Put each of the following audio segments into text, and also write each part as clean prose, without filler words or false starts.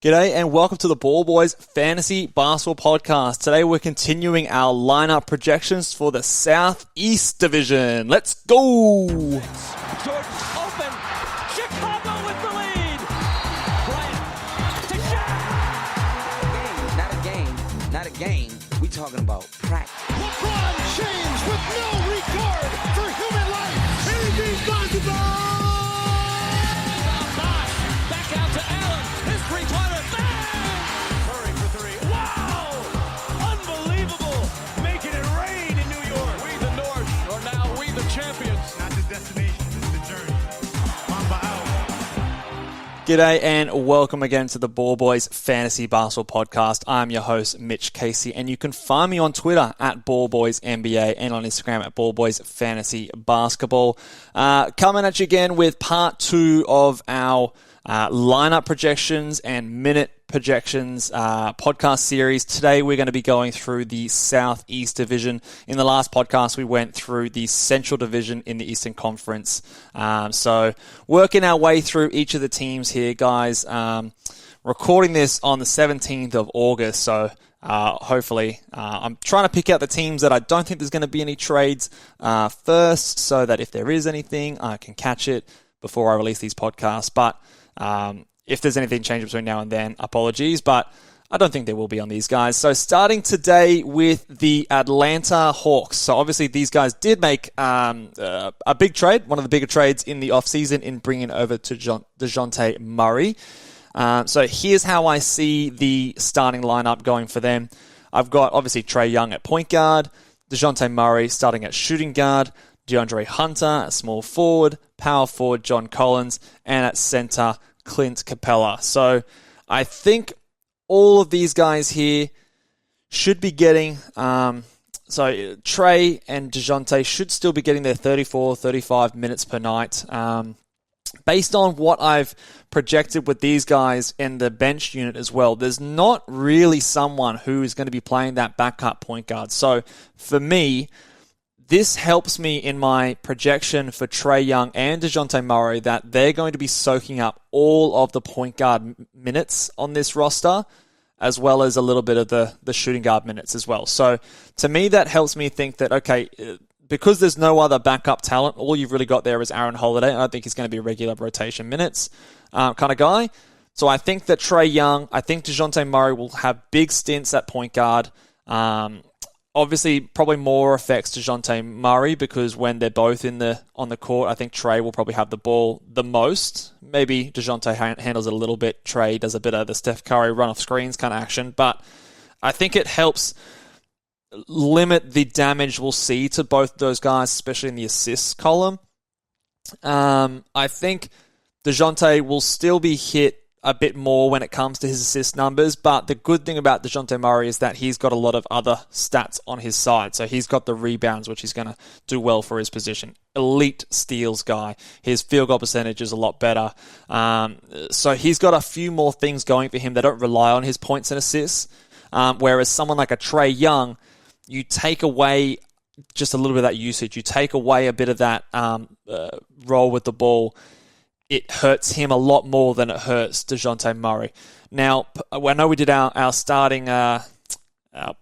G'day and welcome to the Ball Boys Fantasy Basketball Podcast. Today we're continuing our lineup projections for the Southeast Division. Let's go! Jordan open. Chicago with the lead. Bryant to Shaq. Not a game. We talking about practice. LeBron James with no regard for human life. Anything's possible. Back out to Allen. His three-pointer. Bang! Curry for three. Wow! Unbelievable. Making it rain in New York. We the North are now we the champions. Not the destination, it's the journey. Mamba out. G'day and welcome again to the Ball Boys Fantasy Basketball Podcast. I'm your host, Mitch Casey, and you can find me on Twitter at BallBoysNBA and on Instagram at BallBoysFantasyBasketball. Coming at you again with part 2 of our lineup projections and minute projections podcast series. Today we're going to be going through the Southeast Division. In the last podcast we went through the Central Division in the Eastern Conference. So working our way through each of the teams here, guys. Recording this on the 17th of August, so hopefully I'm trying to pick out the teams that I don't think there's going to be any trades first, so that if there is anything I can catch it before I release these podcasts. But if there's anything changed between now and then, apologies, but I don't think there will be on these guys. So starting today with the Atlanta Hawks. So obviously these guys did make a big trade, one of the bigger trades in the offseason in bringing over to DeJounte Murray. So here's how I see the starting lineup going for them. I've got obviously Trae Young at point guard, DeJounte Murray starting at shooting guard, DeAndre Hunter at small forward, power forward John Collins, and at center Clint Capella. So I think all of these guys here should be getting, so Trae and DeJounte should still be getting their 34, 35 minutes per night. Based on what I've projected with these guys in the bench unit as well, there's not really someone who is going to be playing that backup point guard. So for me, this helps me in my projection for Trae Young and DeJounte Murray that they're going to be soaking up all of the point guard minutes on this roster, as well as a little bit of the shooting guard minutes as well. So to me, that helps me think that, okay, because there's no other backup talent, all you've really got there is Aaron Holiday. I don't think he's going to be a regular rotation minutes kind of guy. So I think that Trae Young, I think DeJounte Murray will have big stints at point guard. Obviously, probably more affects DeJounte Murray because when they're both on the court, I think Trae will probably have the ball the most. Maybe DeJounte handles it a little bit. Trae does a bit of the Steph Curry run-off screens kind of action. But I think it helps limit the damage we'll see to both those guys, especially in the assists column. I think DeJounte will still be hit a bit more when it comes to his assist numbers, but the good thing about DeJounte Murray is that he's got a lot of other stats on his side. So he's got the rebounds, which he's going to do well for his position. Elite steals guy. His field goal percentage is a lot better. So he's got a few more things going for him that don't rely on his points and assists. Whereas someone like a Trae Young, you take away just a little bit of that usage. You take away a bit of that role with the ball. It hurts him a lot more than it hurts DeJounte Murray. Now, I know we did our starting our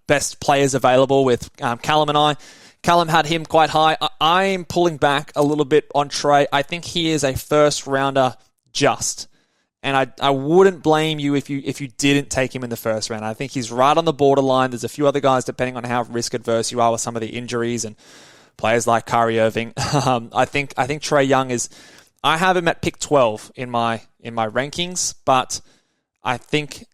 best players available with Callum and I. Callum had him quite high. I'm pulling back a little bit on Trae. I think he is a first rounder just. And I wouldn't blame you if you didn't take him in the first round. I think he's right on the borderline. There's a few other guys, depending on how risk adverse you are with some of the injuries and players like Kyrie Irving. I think Trae Young is. I have him at pick 12 in my rankings, but I think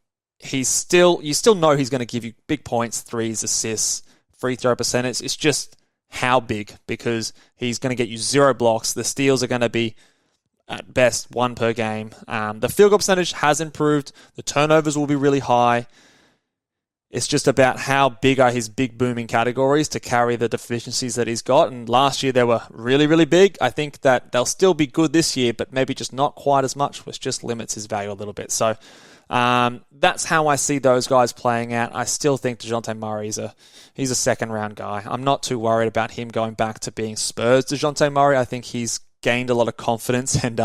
you still know he's going to give you big points, threes, assists, free throw percentage. It's just how big, because he's going to get you 0 blocks. The steals are going to be at best 1 per game. The field goal percentage has improved. The turnovers will be really high. It's just about how big are his big booming categories to carry the deficiencies that he's got. And last year they were really, really big. I think that they'll still be good this year, but maybe just not quite as much, which just limits his value a little bit. So that's how I see those guys playing out. I still think DeJounte Murray he's a second round guy. I'm not too worried about him going back to being Spurs DeJounte Murray. I think he's gained a lot of confidence and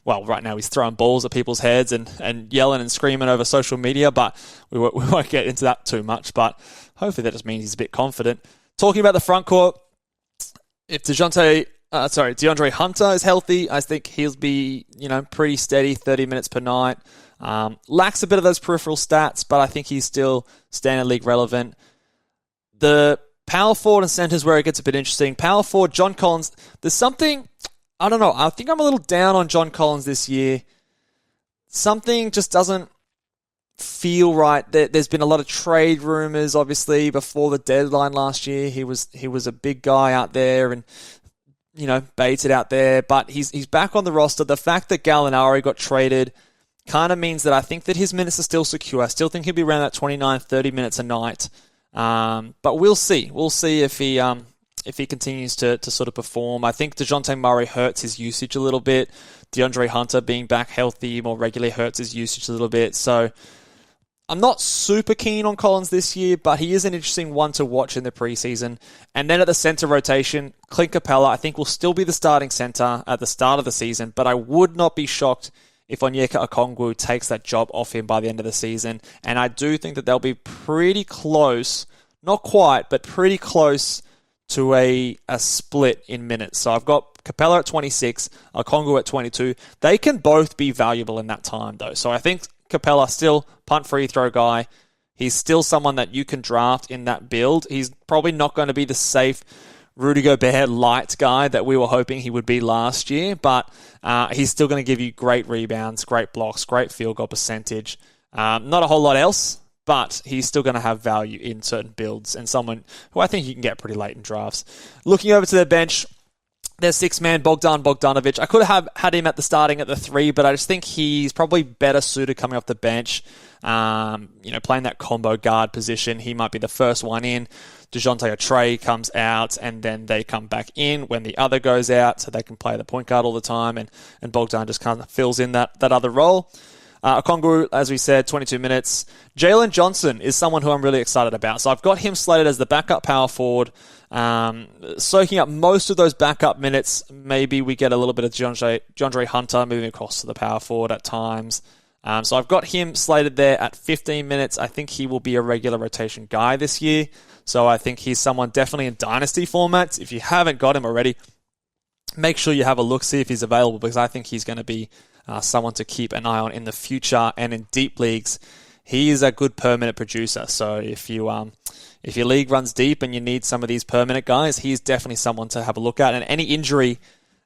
well, right now he's throwing balls at people's heads and yelling and screaming over social media, but we won't get into that too much. But hopefully that just means he's a bit confident. Talking about the front court, if DeAndre Hunter is healthy, I think he'll be, pretty steady, 30 minutes per night. Lacks a bit of those peripheral stats, but I think he's still standard league relevant. The power forward and centers where it gets a bit interesting. Power forward, John Collins. There's something, I don't know, I think I'm a little down on John Collins this year. Something just doesn't feel right. There's been a lot of trade rumors, obviously, before the deadline last year. He was a big guy out there and, baited out there, but he's back on the roster. The fact that Gallinari got traded kind of means that I think that his minutes are still secure. I still think he'll be around that 29, 30 minutes a night. But we'll see. We'll see if he continues to sort of perform. I think DeJounte Murray hurts his usage a little bit. DeAndre Hunter being back healthy more regularly hurts his usage a little bit. So I'm not super keen on Collins this year, but he is an interesting one to watch in the preseason. And then at the center rotation, Clint Capella, I think will still be the starting center at the start of the season, but I would not be shocked if Onyeka Okongwu takes that job off him by the end of the season. And I do think that they'll be pretty close, not quite, but pretty close to a split in minutes. So I've got Capella at 26, Okongwu at 22. They can both be valuable in that time, though. So I think Capella still punt free throw guy. He's still someone that you can draft in that build. He's probably not going to be the safe Rudy Gobert light guy that we were hoping he would be last year, but he's still going to give you great rebounds, great blocks, great field goal percentage. Not a whole lot else, but he's still going to have value in certain builds and someone who I think you can get pretty late in drafts. Looking over to their bench, their six-man Bogdan Bogdanovic. I could have had him at the starting at the 3, but I just think he's probably better suited coming off the bench. Playing that combo guard position, he might be the first one in. DeJounte or Trae comes out, and then they come back in when the other goes out, so they can play the point guard all the time, and Bogdan just kind of fills in that other role. Okongwu, as we said, 22 minutes. Jalen Johnson is someone who I'm really excited about. So I've got him slated as the backup power forward, soaking up most of those backup minutes. Maybe we get a little bit of DeAndre Hunter moving across to the power forward at times. So I've got him slated there at 15 minutes. I think he will be a regular rotation guy this year. So I think he's someone definitely in dynasty formats. If you haven't got him already, make sure you have a look, see if he's available, because I think he's going to be someone to keep an eye on in the future. And in deep leagues, he is a good per-minute producer. So if your league runs deep and you need some of these per-minute guys, he's definitely someone to have a look at. And any injury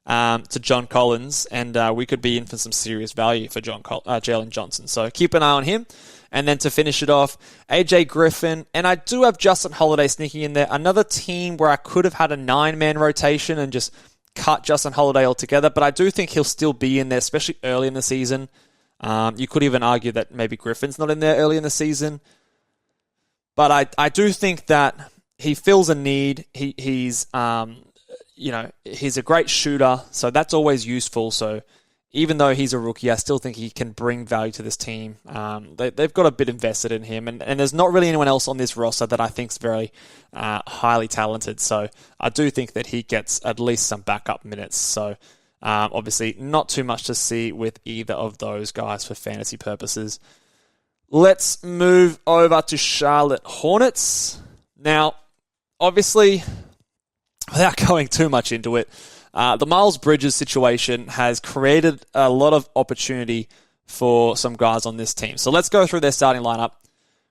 to John Collins, and we could be in for some serious value for Jalen Johnson. So keep an eye on him. And then to finish it off, AJ Griffin. And I do have Justin Holiday sneaking in there. Another team where I could have had a 9-man rotation and just cut Justin Holiday altogether. But I do think he'll still be in there, especially early in the season. You could even argue that maybe Griffin's not in there early in the season. But I do think that he fills a need. He's a great shooter, so that's always useful. So even though he's a rookie, I still think he can bring value to this team. They've got a bit invested in him, and there's not really anyone else on this roster that I think is very highly talented. So I do think that he gets at least some backup minutes. So obviously not too much to see with either of those guys for fantasy purposes. Let's move over to Charlotte Hornets. Now, obviously, without going too much into it, the Miles Bridges situation has created a lot of opportunity for some guys on this team. So let's go through their starting lineup.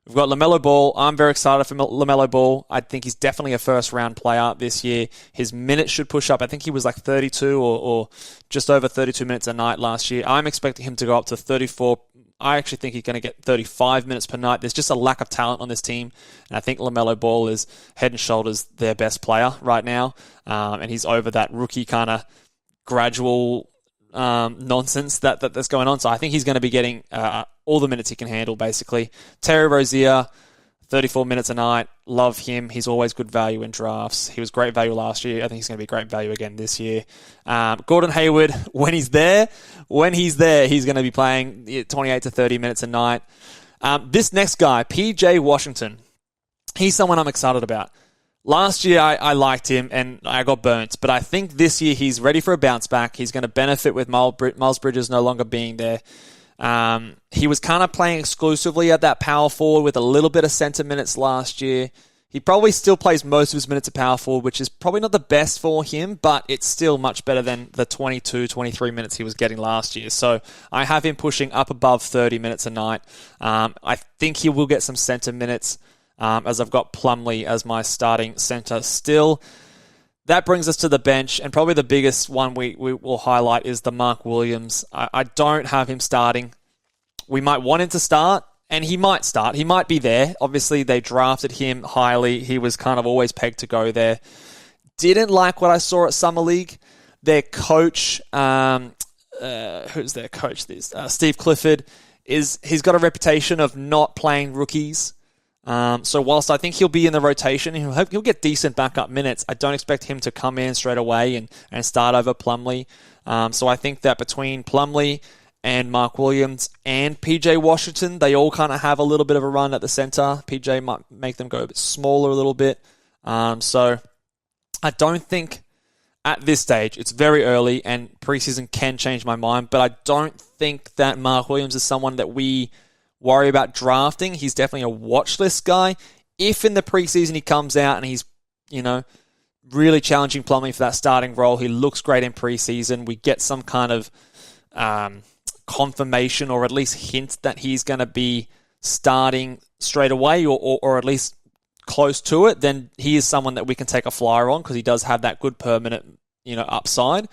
We've got LaMelo Ball. I'm very excited for LaMelo Ball. I think he's definitely a first-round player this year. His minutes should push up. I think he was like 32 or just over 32 minutes a night last year. I'm expecting him to go up to 34. I actually think he's going to get 35 minutes per night. There's just a lack of talent on this team, and I think LaMelo Ball is head and shoulders their best player right now, and he's over that rookie kind of gradual nonsense that's going on. So I think he's going to be getting all the minutes he can handle, basically. Terry Rozier, 34 minutes a night. Love him. He's always good value in drafts. He was great value last year. I think he's going to be great value again this year. Gordon Hayward, when he's there, he's going to be playing 28 to 30 minutes a night. This next guy, PJ Washington, he's someone I'm excited about. Last year, I liked him and I got burnt. But I think this year he's ready for a bounce back. He's going to benefit with Miles Bridges no longer being there. He was kind of playing exclusively at that power forward with a little bit of center minutes last year. He probably still plays most of his minutes at power forward, which is probably not the best for him, but it's still much better than the 22, 23 minutes he was getting last year. So I have him pushing up above 30 minutes a night. I think he will get some center minutes. As I've got Plumlee as my starting center still. That brings us to the bench, and probably the biggest one we will highlight is the Mark Williams. I don't have him starting. We might want him to start, and he might start. He might be there. Obviously, they drafted him highly. He was kind of always pegged to go there. Didn't like what I saw at Summer League. Their coach, who's their coach? Steve Clifford, he's got a reputation of not playing rookies. So whilst I think he'll be in the rotation, he'll get decent backup minutes, I don't expect him to come in straight away and start over Plumlee. So I think that between Plumlee and Mark Williams and PJ Washington, they all kind of have a little bit of a run at the center. PJ might make them go a bit smaller a little bit. So I don't think at this stage, it's very early and preseason can change my mind, but I don't think that Mark Williams is someone that we worry about drafting. He's definitely a watch list guy. If in the preseason he comes out and he's, really challenging Plumlee for that starting role, he looks great in preseason, we get some kind of confirmation or at least hint that he's going to be starting straight away or at least close to it, then he is someone that we can take a flyer on because he does have that good permanent, upside.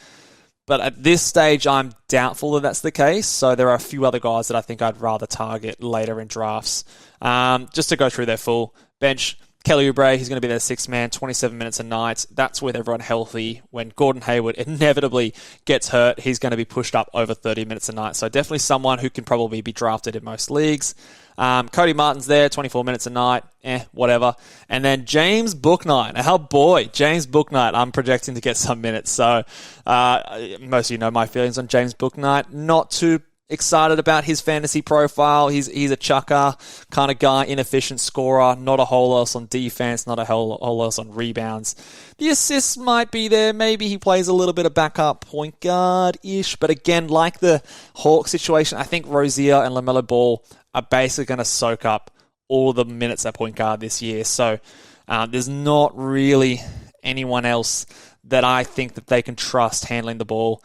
But at this stage, I'm doubtful that that's the case. So there are a few other guys that I think I'd rather target later in drafts. Just to go through their full bench, Kelly Oubre, he's going to be their sixth man, 27 minutes a night. That's with everyone healthy. When Gordon Hayward inevitably gets hurt, he's going to be pushed up over 30 minutes a night. So definitely someone who can probably be drafted in most leagues. Cody Martin's there, 24 minutes a night, whatever. And then James Bouknight, our boy, James Bouknight, I'm projecting to get some minutes. So most of you know my feelings on James Bouknight. Not too excited about his fantasy profile. He's a chucker kind of guy, inefficient scorer, not a whole lot else on defense, not a whole lot else on rebounds. The assists might be there. Maybe he plays a little bit of backup point guard-ish. But again, like the Hawks situation, I think Rozier and LaMelo Ball are basically going to soak up all the minutes at point guard this year. So there's not really anyone else that I think that they can trust handling the ball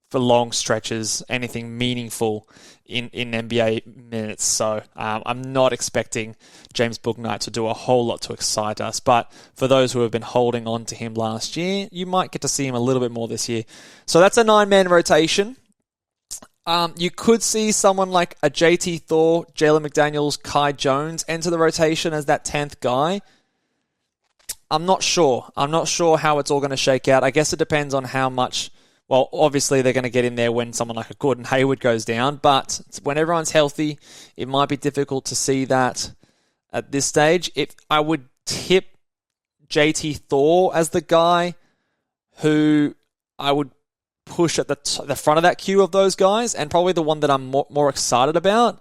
for long stretches, anything meaningful in NBA minutes. So I'm not expecting James Bouknight to do a whole lot to excite us. But for those who have been holding on to him last year, you might get to see him a little bit more this year. So that's a 9-man rotation. You could see someone like a JT Thor, Jalen McDaniels, Kai Jones enter the rotation as that 10th guy. I'm not sure. I'm not sure how it's all going to shake out. I guess it depends on how much. Well, obviously they're going to get in there when someone like a Gordon Hayward goes down, but when everyone's healthy, it might be difficult to see that at this stage. If I would tip JT Thor as the guy who I would push at the front of that queue of those guys, and probably the one that I'm more excited about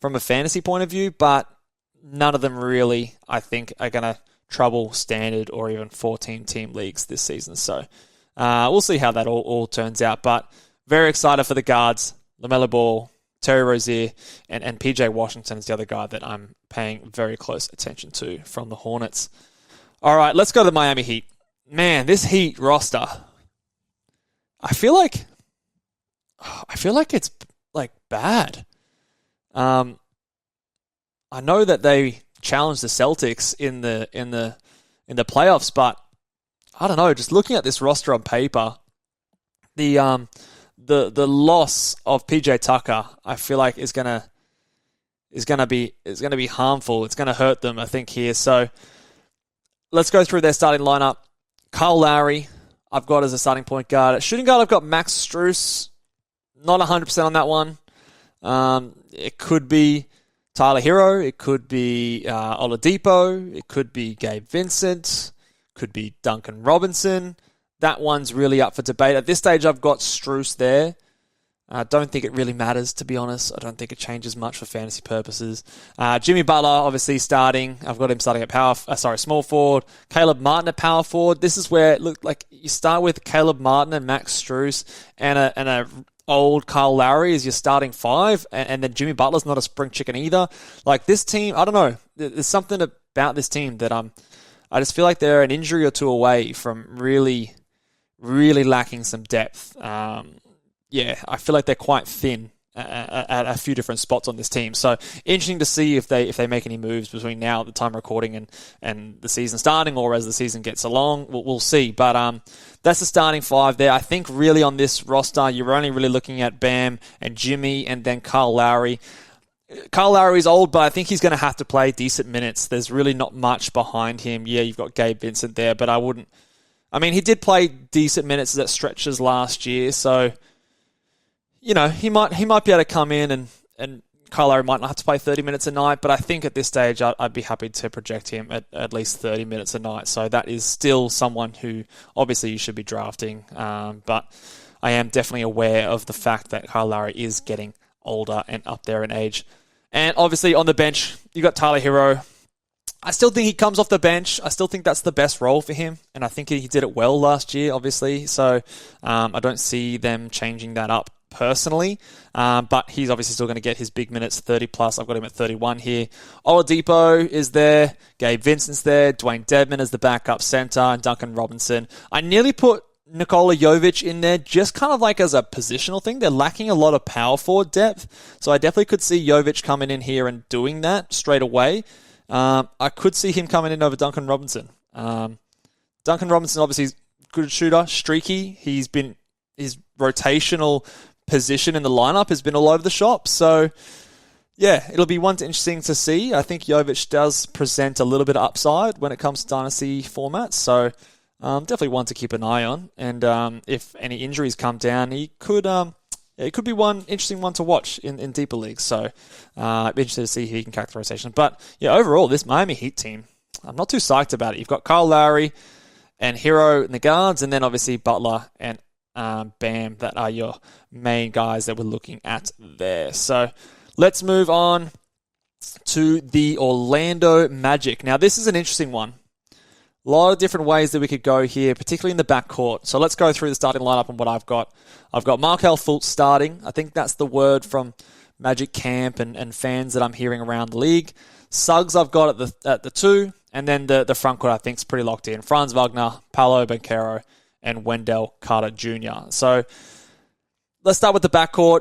from a fantasy point of view, but none of them really, I think, are going to trouble standard or even 14-team leagues this season. So we'll see how that all turns out, but very excited for the guards, LaMelo Ball, Terry Rozier, and PJ Washington is the other guy that I'm paying very close attention to from the Hornets. All right, let's go to the Miami Heat. Man, this Heat roster, I feel like it's like bad. I know that they challenged the Celtics in the playoffs, but I don't know. Just looking at this roster on paper, the loss of PJ Tucker, I feel like is gonna be harmful. It's gonna hurt them, I think, here. So let's go through their starting lineup. Kyle Lowry, I've got as a starting point guard. At shooting guard, I've got Max Strus. Not 100% on that one. It could be Tyler Hero. It could be Oladipo. It could be Gabe Vincent. Could be Duncan Robinson. That one's really up for debate. At this stage, I've got Strus there. I don't think it really matters, to be honest. I don't think it changes much for fantasy purposes. Jimmy Butler, obviously starting. I've got him starting at small forward. Caleb Martin at power forward. This is where it looked like you start with Caleb Martin and Max Strus and a old Kyle Lowry as your starting five, and then Jimmy Butler's not a spring chicken either. Like this team, I don't know. There's something about this team that I just feel like they're an injury or two away from really, really lacking some depth. I feel like they're quite thin at a few different spots on this team. So interesting to see if they make any moves between now at the time of recording and the season starting, or as the season gets along. We'll see. But that's the starting five there. I think really on this roster, you're only really looking at Bam and Jimmy and then Kyle Lowry. Kyle Lowry's old, but I think he's going to have to play decent minutes. There's really not much behind him. Yeah, you've got Gabe Vincent there, but he did play decent minutes at stretches last year, so he might be able to come in and Kyle Lowry might not have to play 30 minutes a night, but I think at this stage I'd be happy to project him at least 30 minutes a night. So that is still someone who obviously you should be drafting, but I am definitely aware of the fact that Kyle Lowry is getting older and up there in age. And obviously on the bench, you got Tyler Hero. I still think he comes off the bench. I still think that's the best role for him, and I think he did it well last year, obviously. So I don't see them changing that up personally, but he's obviously still going to get his big minutes, 30 plus. I've got him at 31 here. Oladipo is there, Gabe Vincent's there, Dwayne Dedman as the backup center, and Duncan Robinson. I nearly put Nikola Jokic in there just kind of like as a positional thing. They're lacking a lot of power forward depth, so I definitely could see Jokic coming in here and doing that straight away. I could see him coming in over Duncan Robinson. Duncan Robinson obviously is a good shooter, streaky. His rotational position in the lineup has been all over the shop. So, yeah, it'll be interesting to see. I think Jokic does present a little bit of upside when it comes to dynasty formats. So, definitely one to keep an eye on. And if any injuries come down, he could... it could be one interesting one to watch in deeper leagues. So I'd be interested to see who he can crack the rotation. But yeah, overall, this Miami Heat team, I'm not too psyched about it. You've got Kyle Lowry and Hero in the guards, and then obviously Butler and Bam that are your main guys that we're looking at there. So let's move on to the Orlando Magic. Now, this is an interesting one. A lot of different ways that we could go here, particularly in the backcourt. So let's go through the starting lineup and what I've got. I've got Markelle Fultz starting. I think that's the word from Magic camp and fans that I'm hearing around the league. Suggs I've got at the 2, and then the front court I think is pretty locked in. Franz Wagner, Paolo Banchero, and Wendell Carter Jr. So let's start with the backcourt.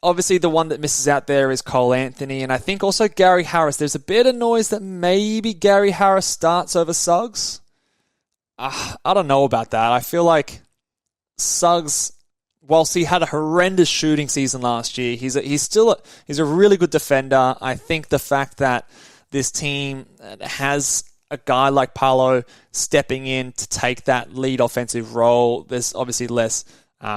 Obviously, the one that misses out there is Cole Anthony, and I think also Gary Harris. There's a bit of noise that maybe Gary Harris starts over Suggs. I don't know about that. I feel like Suggs, whilst he had a horrendous shooting season last year, he's a really good defender. I think the fact that this team has a guy like Paolo stepping in to take that lead offensive role, there's obviously less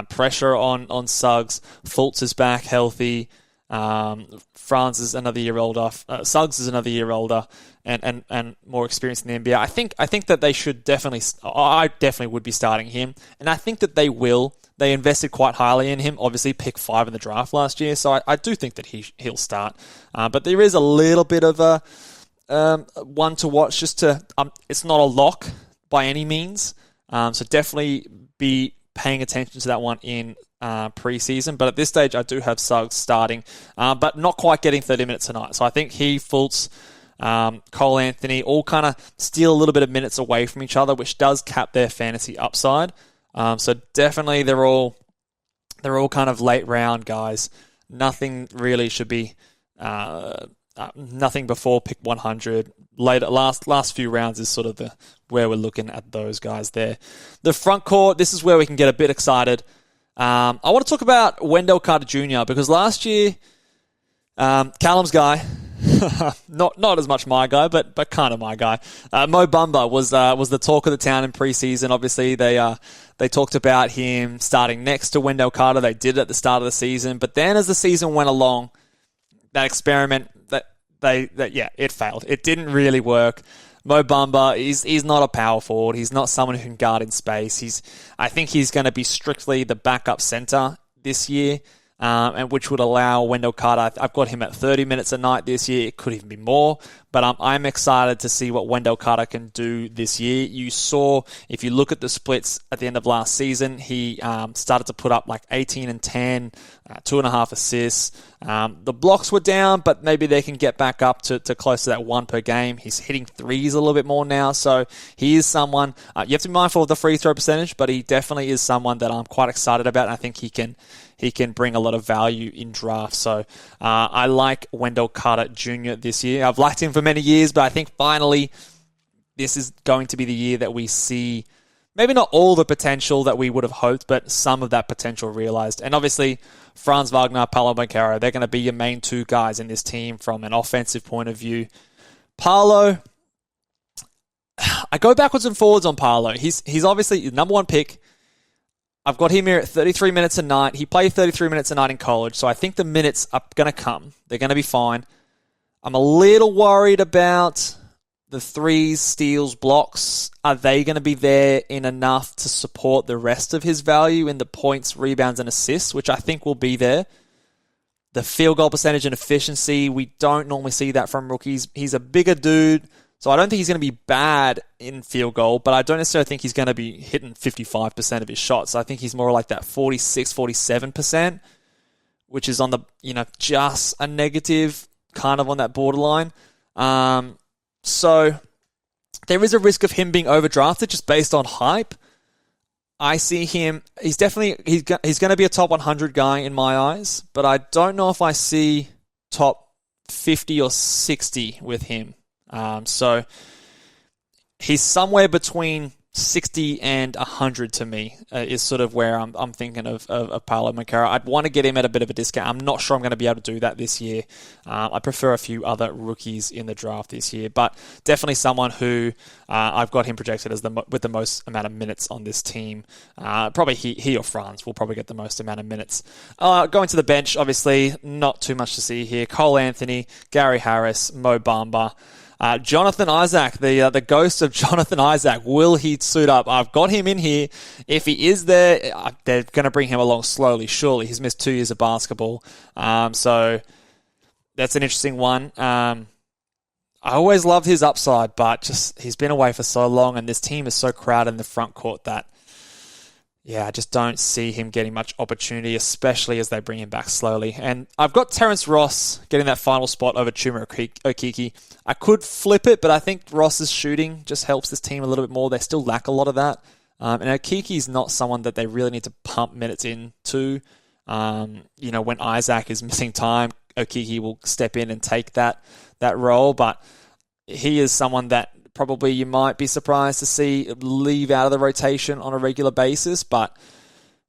pressure on Suggs. Fultz is back healthy. Franz is another year older. Suggs is another year older and more experienced in the NBA. I think that they should definitely... I definitely would be starting him, and I think that they will. They invested quite highly in him, obviously pick 5 in the draft last year, so I do think that he'll start. But there is a little bit of a one to watch just to... it's not a lock by any means, so definitely be paying attention to that one in preseason. But at this stage, I do have Suggs starting, but not quite getting 30 minutes tonight. So I think he, Fultz, Cole Anthony, all kind of steal a little bit of minutes away from each other, which does cap their fantasy upside. So definitely they're all kind of late round guys. Nothing really should be nothing before pick 100. Later, last few rounds is sort of where we're looking at those guys there. The front court, this is where we can get a bit excited. I want to talk about Wendell Carter Jr. because last year, Callum's guy, not as much my guy, but kind of my guy. Mo Bamba was the talk of the town in preseason. Obviously, they talked about him starting next to Wendell Carter. They did it at the start of the season, but then as the season went along, that experiment it failed. It didn't really work. Mo Bamba, he's not a power forward. He's not someone who can guard in space. I think he's going to be strictly the backup center this year. and which would allow Wendell Carter. I've got him at 30 minutes a night this year. It could even be more, but I'm excited to see what Wendell Carter can do this year. You saw, if you look at the splits at the end of last season, he started to put up like 18 and 10, 2.5 assists. The blocks were down, but maybe they can get back up to close to that 1 per game. He's hitting threes a little bit more now, so he is someone, you have to be mindful of the free throw percentage, but he definitely is someone that I'm quite excited about, and I think he can bring a lot of value in drafts. So I like Wendell Carter Jr. this year. I've liked him for many years, but I think finally this is going to be the year that we see maybe not all the potential that we would have hoped, but some of that potential realized. And obviously, Franz Wagner, Paolo Banchero, they're going to be your main two guys in this team from an offensive point of view. Paolo, I go backwards and forwards on Paolo. He's obviously the number one pick. I've got him here at 33 minutes a night. He played 33 minutes a night in college, so I think the minutes are going to come. They're going to be fine. I'm a little worried about the threes, steals, blocks. Are they going to be there in enough to support the rest of his value in the points, rebounds, and assists, which I think will be there? The field goal percentage and efficiency, we don't normally see that from rookies. He's a bigger dude, so I don't think he's going to be bad in field goal, but I don't necessarily think he's going to be hitting 55% of his shots. I think he's more like that 46, 47%, which is on the, just a negative, kind of on that borderline. So there is a risk of him being overdrafted just based on hype. I see him, he's going to be a top 100 guy in my eyes, but I don't know if I see top 50 or 60 with him. So he's somewhere between 60 and 100 to me is sort of where I'm thinking of Paolo Banchero. I'd want to get him at a bit of a discount. I'm not sure I'm going to be able to do that this year. I prefer a few other rookies in the draft this year, but definitely someone who I've got him projected as with the most amount of minutes on this team. Probably he or Franz will probably get the most amount of minutes. Going to the bench, obviously, not too much to see here. Cole Anthony, Gary Harris, Mo Bamba. Jonathan Isaac, the ghost of Jonathan Isaac, will he suit up? I've got him in here. If he is there, they're going to bring him along slowly, surely. He's missed 2 years of basketball. So that's an interesting one. I always loved his upside, but just he's been away for so long, and this team is so crowded in the front court that, I just don't see him getting much opportunity, especially as they bring him back slowly. And I've got Terrence Ross getting that final spot over Chuma Okeke. I could flip it, but I think Ross's shooting just helps this team a little bit more. They still lack a lot of that. And Okeke's not someone that they really need to pump minutes into. When Isaac is missing time, Okeke will step in and take that role. But he is someone that probably you might be surprised to see leave out of the rotation on a regular basis. But,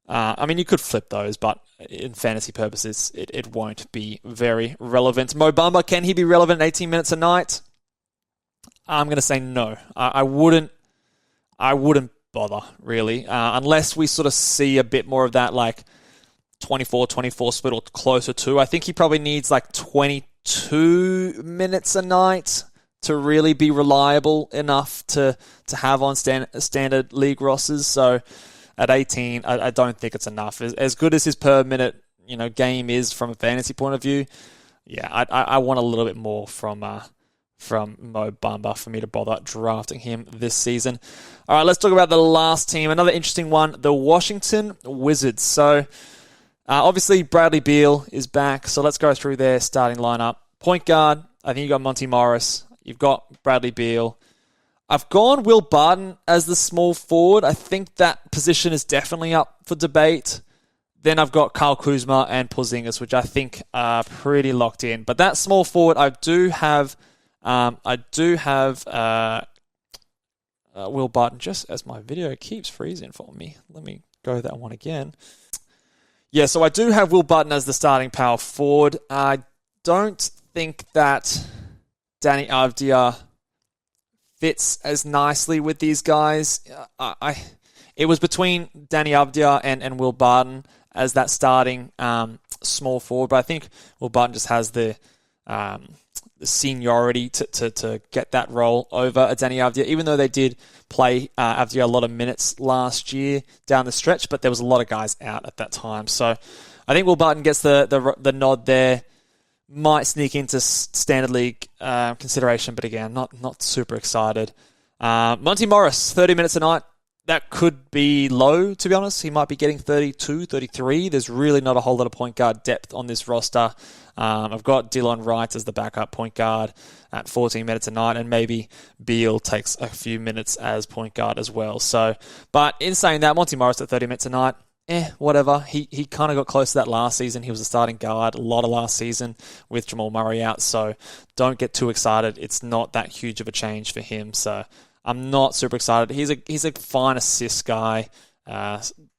you could flip those, but in fantasy purposes, it won't be very relevant. Mo Bamba, can he be relevant 18 minutes a night? I'm going to say no. I wouldn't bother, really, unless we sort of see a bit more of that, like 24-24 split or closer to. I think he probably needs like 22 minutes a night to really be reliable enough to have on standard league rosters. So at 18, I don't think it's enough. As good as his per minute game is from a fantasy point of view, I want a little bit more from Mo Bamba for me to bother drafting him this season. All right, let's talk about the last team. Another interesting one, the Washington Wizards. So obviously Bradley Beal is back, so let's go through their starting lineup. Point guard, I think you got Monty Morris. You've got Bradley Beal. I've gone Will Barton as the small forward. I think that position is definitely up for debate. Then I've got Kyle Kuzma and Porzingis, which I think are pretty locked in. But that small forward, I do have Will Barton, just as my video keeps freezing for me. Let me go that one again. Yeah, so I do have Will Barton as the starting power forward. I don't think that Danny Avdija fits as nicely with these guys. It was between Danny Avdija and Will Barton as that starting small forward, but I think Will Barton just has the seniority to get that role over Danny Avdija, even though they did play Avdija a lot of minutes last year down the stretch, but there was a lot of guys out at that time. So I think Will Barton gets the nod there. Might sneak into standard league consideration, but again, not super excited. Monty Morris, 30 minutes a night. That could be low, to be honest. He might be getting 32, 33. There's really not a whole lot of point guard depth on this roster. I've got Delon Wright as the backup point guard at 14 minutes a night, and maybe Beal takes a few minutes as point guard as well. So, but in saying that, Monty Morris at 30 minutes a night, whatever. He kind of got close to that last season. He was a starting guard a lot of last season with Jamal Murray out, so don't get too excited. It's not that huge of a change for him, so I'm not super excited. He's a fine assist guy,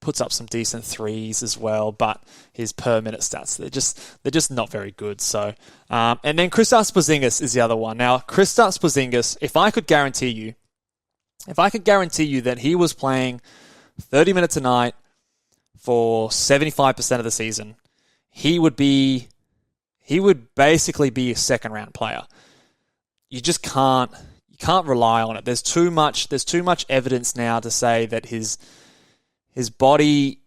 puts up some decent threes as well, but his per minute stats, they're just not very good. So, and then Kristaps Porzingis is the other one. Now, Kristaps Porzingis, if I could guarantee you that he was playing 30 minutes a night for 75% of the season, he would basically be a second round player. You just can't rely on it. There's too much evidence now to say that his body,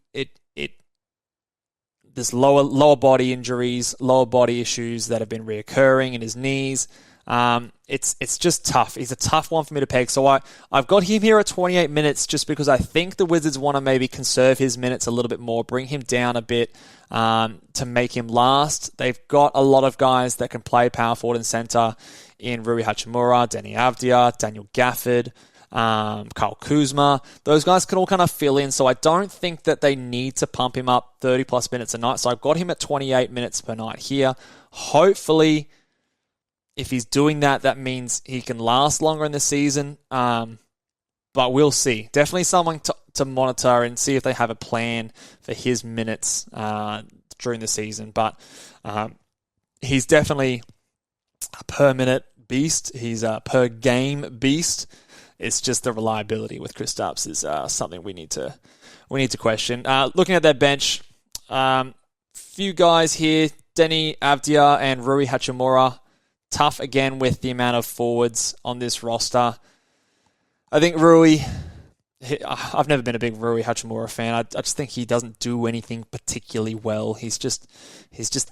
there's lower body injuries, lower body issues that have been reoccurring in his knees. It's just tough. He's a tough one for me to peg. So I've got him here at 28 minutes just because I think the Wizards want to maybe conserve his minutes a little bit more, bring him down a bit to make him last. They've got a lot of guys that can play power forward and center in Rui Hachimura, Deni Avdija, Daniel Gafford, Kyle Kuzma. Those guys can all kind of fill in, so I don't think that they need to pump him up 30-plus minutes a night. So I've got him at 28 minutes per night here. Hopefully, if he's doing that, that means he can last longer in the season. But we'll see. Definitely someone to monitor and see if they have a plan for his minutes during the season. But he's definitely a per-minute beast. He's a per-game beast. It's just the reliability with Kristaps is something we need to question. Looking at their bench, few guys here, Deni Avdija and Rui Hachimura. Tough again with the amount of forwards on this roster. I think Rui, I've never been a big Rui Hachimura fan. I just think he doesn't do anything particularly well. He's just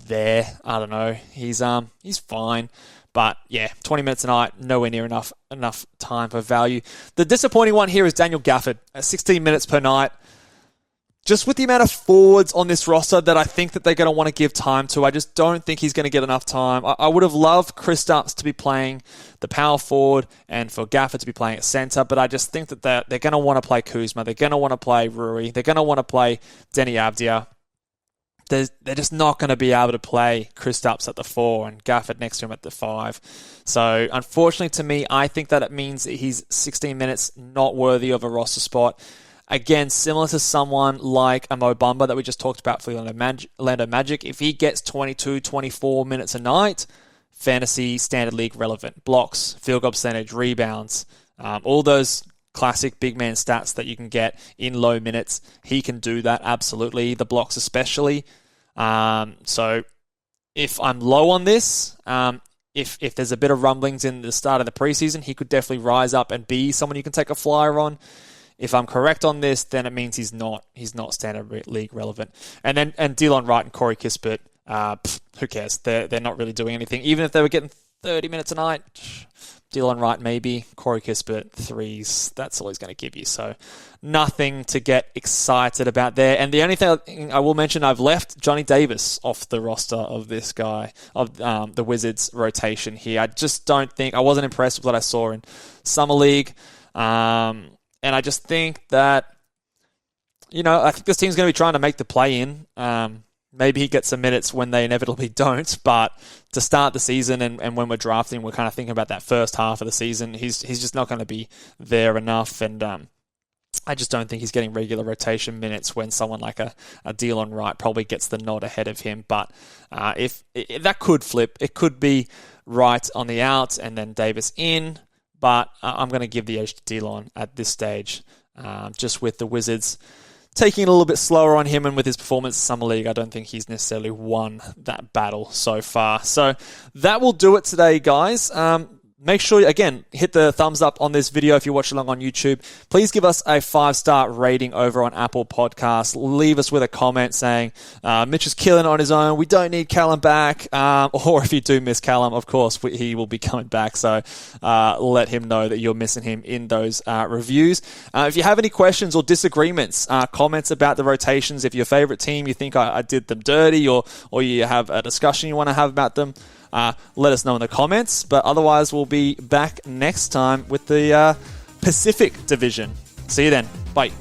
there. I don't know. He's fine. But yeah, 20 minutes a night, nowhere near enough time for value. The disappointing one here is Daniel Gafford at 16 minutes per night. Just with the amount of forwards on this roster that I think that they're going to want to give time to, I just don't think he's going to get enough time. I would have loved Kristaps to be playing the power forward and for Gafford to be playing at center, but I just think that they're going to want to play Kuzma. They're going to want to play Rui. They're going to want to play Deni Avdija. They're just not going to be able to play Kristaps at the 4 and Gafford next to him at the 5. So, unfortunately to me, I think that it means that he's 16 minutes not worthy of a roster spot. Again, similar to someone like a Mo Bamba that we just talked about for Orlando Magic, if he gets 22, 24 minutes a night, fantasy, standard league relevant. Blocks, field goal percentage, rebounds, all those classic big man stats that you can get in low minutes. He can do that, absolutely. The blocks especially. So if I'm low on this, if there's a bit of rumblings in the start of the preseason, he could definitely rise up and be someone you can take a flyer on. If I'm correct on this, then it means he's not standard league relevant. And Delon Wright and Corey Kispert, who cares? They're not really doing anything. Even if they were getting 30 minutes a night, Delon Wright maybe, Corey Kispert threes. That's all he's going to give you. So nothing to get excited about there. And the only thing I will mention, I've left Johnny Davis off the roster of this guy, of the Wizards rotation here. I just don't think, I wasn't impressed with what I saw in Summer League. And I just think that, I think this team's going to be trying to make the play-in. Maybe he gets some minutes when they inevitably don't, but to start the season and when we're drafting, we're kind of thinking about that first half of the season. He's just not going to be there enough, and I just don't think he's getting regular rotation minutes when someone like a Delon Wright probably gets the nod ahead of him. But if that could flip, it could be Wright on the out and then Davis in. But I'm going to give the edge to Delon at this stage, just with the Wizards taking it a little bit slower on him, and with his performance in Summer League, I don't think he's necessarily won that battle so far. So that will do it today, guys. Make sure, again, hit the thumbs up on this video if you're watching along on YouTube. Please give us a 5-star rating over on Apple Podcasts. Leave us with a comment saying, Mitch is killing it on his own. We don't need Callum back. Or if you do miss Callum, of course, he will be coming back. So let him know that you're missing him in those reviews. If you have any questions or disagreements, comments about the rotations, if your favorite team, you think I did them dirty, or you have a discussion you want to have about them, let us know in the comments. But otherwise, we'll be back next time with the Pacific Division. See you then. Bye.